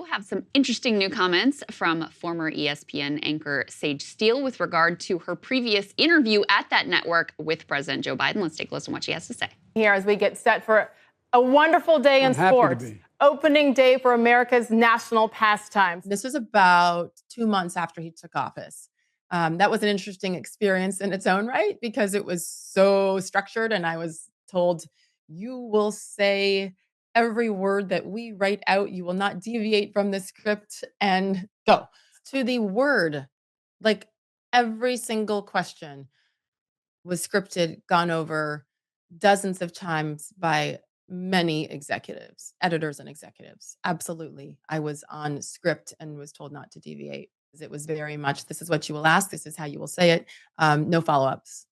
also have some interesting new comments from former ESPN anchor Sage Steele with regard to her previous interview at that network with President Joe Biden. Let's take a listen to what she has to say. Here as we get set for a wonderful day in sports. Opening day for America's national pastimes. This was about 2 months after he took office. That was an interesting experience in its own right because it was so structured and I was told, you will say every word that we write out. You will not deviate from the script and go. To the word, like every single question was scripted, gone over dozens of times by many executives, editors and executives. Absolutely. I was on script and was told not to deviate. It was very much, this is what you will ask. This is how you will say it. No follow-ups.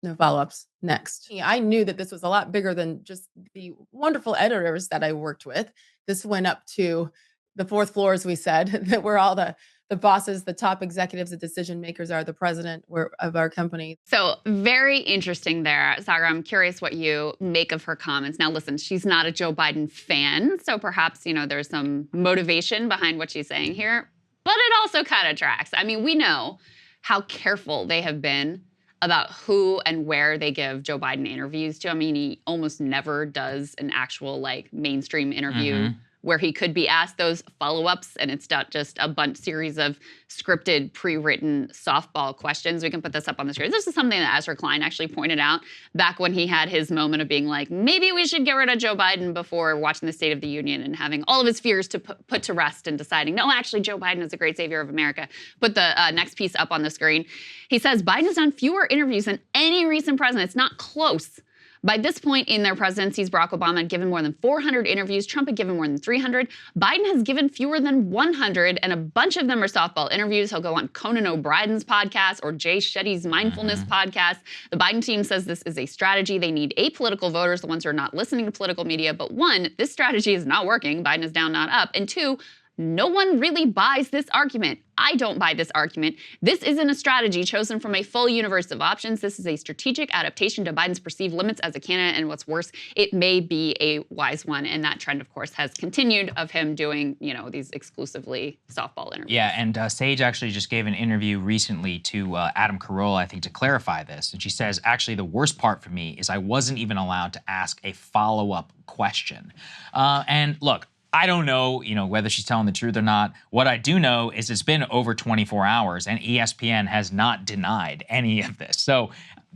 No follow-ups. Next. I knew that this was a lot bigger than just the wonderful editors that I worked with. This went up to the fourth floor, as we said, that we're all the bosses, the top executives, the decision makers are the president of our company. So very interesting there. Saagar, I'm curious what you make of her comments. Now, listen, she's not a Joe Biden fan, so perhaps, there's some motivation behind what she's saying here, but it also kind of tracks. I mean, we know how careful they have been about who and where they give Joe Biden interviews to. I mean, he almost never does an actual mainstream interview where he could be asked those follow-ups, and it's not just a series of scripted, pre-written softball questions. We can put this up on the screen. This is something that Ezra Klein actually pointed out back when he had his moment of being like, maybe we should get rid of Joe Biden before watching the State of the Union and having all of his fears to put to rest and deciding, no, actually, Joe Biden is a great savior of America. Put the next piece up on the screen. He says, Biden has done fewer interviews than any recent president. It's not close. By this point in their presidencies, Barack Obama had given more than 400 interviews. Trump had given more than 300. Biden has given fewer than 100, and a bunch of them are softball interviews. He'll go on Conan O'Brien's podcast or Jay Shetty's Mindfulness podcast. The Biden team says this is a strategy. They need apolitical voters, the ones who are not listening to political media. But one, this strategy is not working. Biden is down, not up. And two, no one really buys this argument. I don't buy this argument. This isn't a strategy chosen from a full universe of options. This is a strategic adaptation to Biden's perceived limits as a candidate, and what's worse, it may be a wise one. And that trend, of course, has continued of him doing, these exclusively softball interviews. Yeah, and Sage actually just gave an interview recently to Adam Carolla, I think, to clarify this. And she says, actually, the worst part for me is I wasn't even allowed to ask a follow-up question. And look, I don't know, whether she's telling the truth or not. What I do know is it's been over 24 hours and ESPN has not denied any of this. So,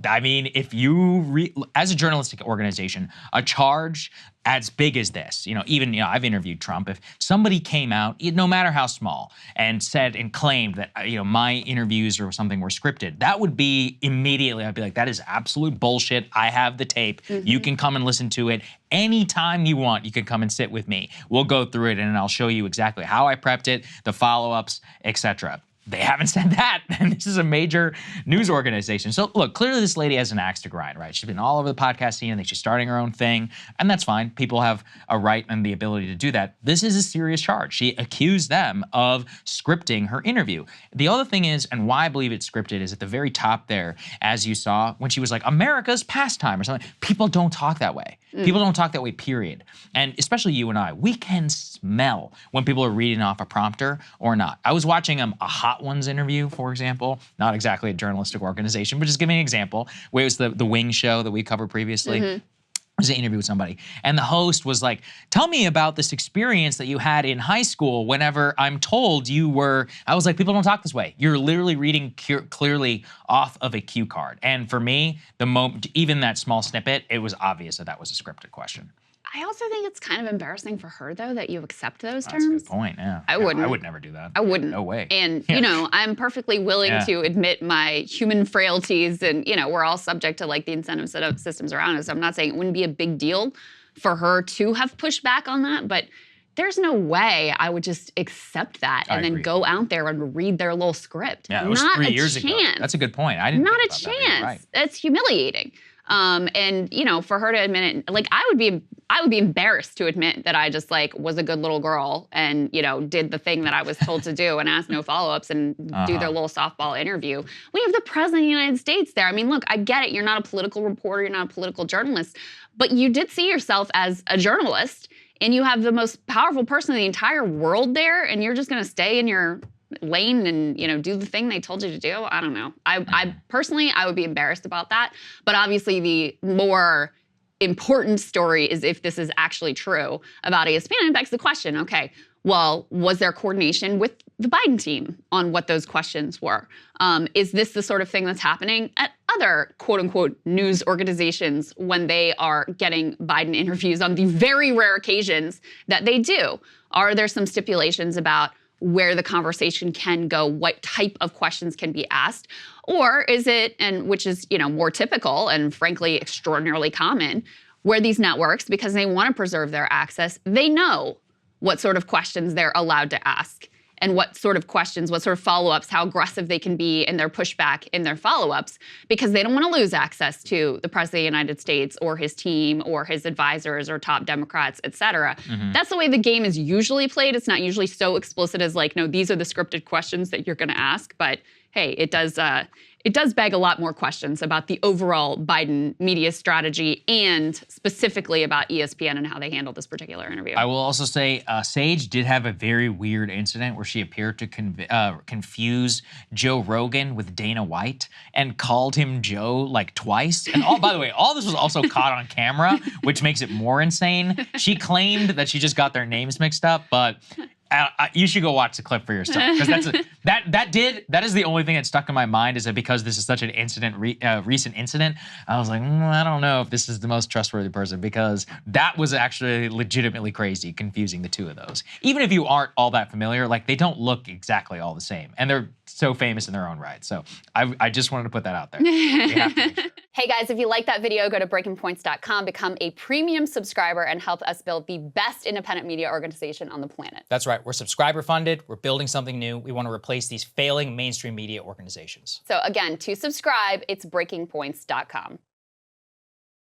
I mean, if you, as a journalistic organization, a charge as big as this, even, I've interviewed Trump. If somebody came out, no matter how small, and said and claimed that, my interviews or something were scripted, that would be immediately, I'd be like, that is absolute bullshit. I have the tape. You can come and listen to it. Anytime you want, you can come and sit with me. We'll go through it and I'll show you exactly how I prepped it, the follow-ups, etc. They haven't said that, and this is a major news organization. So look, clearly this lady has an axe to grind, right? She's been all over the podcast scene. I think she's starting her own thing, and that's fine. People have a right and the ability to do that. This is a serious charge. She accused them of scripting her interview. The other thing is, and why I believe it's scripted, is at the very top there, as you saw, when she was like, America's pastime or something. People don't talk that way. People don't talk that way, period. And especially you and I, we can smell when people are reading off a prompter or not. I was watching a Hot Ones interview, for example, not exactly a journalistic organization, but just giving an example, where it was the Wing show that we covered previously. It was an interview with somebody. And the host was like, tell me about this experience that you had in high school whenever I'm told you were, I was like, people don't talk this way. You're literally reading clearly off of a cue card. And for me, the moment, even that small snippet, it was obvious that that was a scripted question. I also think it's kind of embarrassing for her, though, that you accept those terms. That's a good point, yeah. I wouldn't. I would never do that. I wouldn't. No way. And, I'm perfectly willing to admit my human frailties and, we're all subject to, the incentive systems around us. I'm not saying it wouldn't be a big deal for her to have pushed back on that, but there's no way I would just accept that and then go out there and read their little script. Yeah, it was 3 years ago. That's a good point. I didn't Not think a about chance. That. Right. It's humiliating. And, for her to admit it, I would be embarrassed to admit that I just was a good little girl and, did the thing that I was told to do and asked no follow-ups and do their little softball interview. We have the president of the United States there. I mean, look, I get it. You're not a political reporter. You're not a political journalist, but you did see yourself as a journalist and you have the most powerful person in the entire world there, and you're just going to stay in your lane and, you know, do the thing they told you to do? I don't know. I personally, I would be embarrassed about that. But obviously the more important story is if this is actually true about ESPN. It begs the question, okay, well, was there coordination with the Biden team on what those questions were? Is this the sort of thing that's happening at other quote unquote news organizations when they are getting Biden interviews on the very rare occasions that they do? Are there some stipulations about where the conversation can go, what type of questions can be asked? Or is it, and which is, you know, more typical and frankly extraordinarily common, where these networks, because they want to preserve their access, they know what sort of questions they're allowed to ask and what sort of questions, what sort of follow-ups, how aggressive they can be in their pushback in their follow-ups, because they don't want to lose access to the President of the United States or his team or his advisors or top Democrats, et cetera. That's the way the game is usually played. It's not usually so explicit as like, no, these are the scripted questions that you're going to ask, but hey, it does beg a lot more questions about the overall Biden media strategy and specifically about ESPN and how they handled this particular interview. I will also say Sage did have a very weird incident where she appeared to confuse Joe Rogan with Dana White and called him Joe like twice. And by the way, all this was also caught on camera, which makes it more insane. She claimed that she just got their names mixed up, but you should go watch the clip for yourself, because that is the only thing that stuck in my mind, is that because this is such an recent incident, I was like, I don't know if this is the most trustworthy person, because that was actually legitimately crazy, confusing the two of those. Even if you aren't all that familiar, like, they don't look exactly all the same, and they're so famous in their own right. So I just wanted to put that out there. You have to make sure. Hey guys, if you like that video, go to breakingpoints.com, become a premium subscriber, and help us build the best independent media organization on the planet. That's right. We're subscriber funded. We're building something new. We want to replace these failing mainstream media organizations. So again, to subscribe, it's breakingpoints.com.